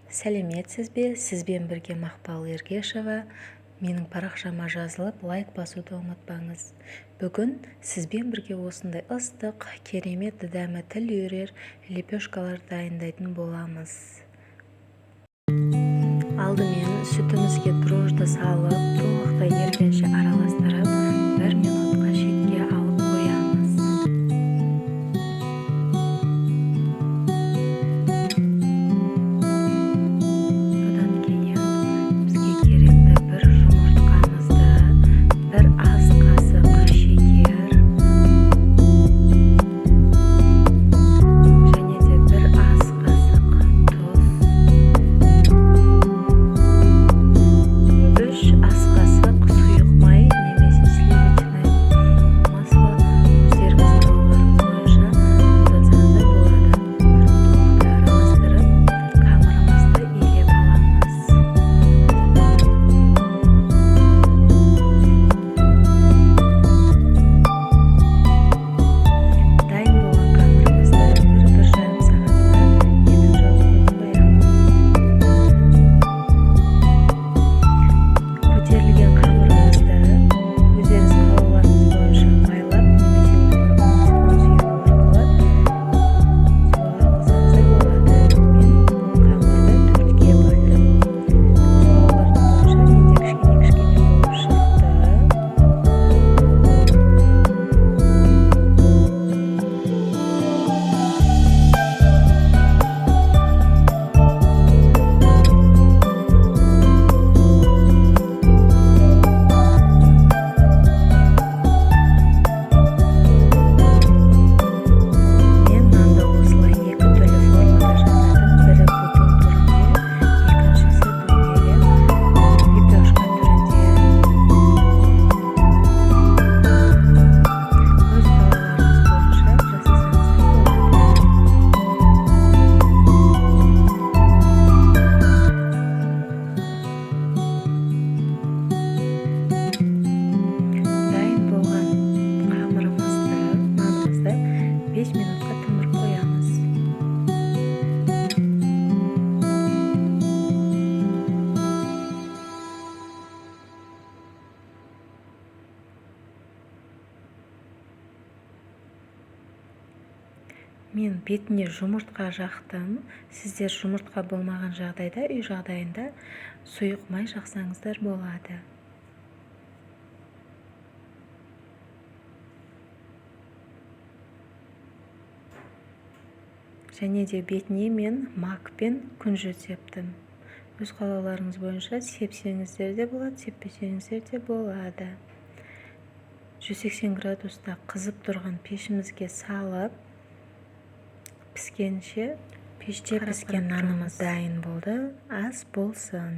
Сәлеметсіз бе? Сізбен бірге Мақпал Ергешева. Менің парақшама жазылып, лайк басуды ұмытпаңыз. Бүгін сізбен бірге осындай ыстық, керемет дәмі тіл үйірер лепешкалар дайындайтын боламыз. Алдымен сүтімізге дрожжды салып, толықтай ергенше араластырып, 1 минутқа шетке алып қоямыз. Содан кейін бізге керекті бір жұмыртқамызды, бір ас қасық шекер және де бір ас қасық тұз, 3 ас қасық сұйық май немесе сливочное масло, өздеріңіз қалауларыңыз бойынша қолдансаңыз да болады. Толықтай араластырып, қамырымызды илеп аламыз. Дайын болған қамырымызды 1-1,5 сағатқа етіп жауып қоямыз. Көтерілген қамырымызды өздеріңіз қалауларыңыз бойынша майлап немесе сифон сүйегі арқылы суға қосаңыздар болады. Мен қамырды 4-ге бөлдім. Қалауларыңыз бойынша менде кішкене болып шықты. Мен нанды осылай 2 түрлі формада жасадым. Бірі будын түрінде, екіншісі дөңгелек лепешка түрінде. Өз қалауларыңыз бойынша жасасаңыз да болады. Дайын болған қамырымызды, нанымызды 5 минутқа тұндырып қоямыз. Мен бетіне жұмыртқа жақтым. Сіздер жұмыртқа болмаған жағдайда, үй жағдайында сұйық май жақсаңыздар болады. Және де бетіне мен макпен күнжіт септім. Өз қалауларыңыз бойынша сепсеңіздер де болады, сеппесеңіздер де болады. 180 градуста қызып тұрған пешімізге салып, піскенше пеште піскен нанымыз дайын болды. Ас болсын.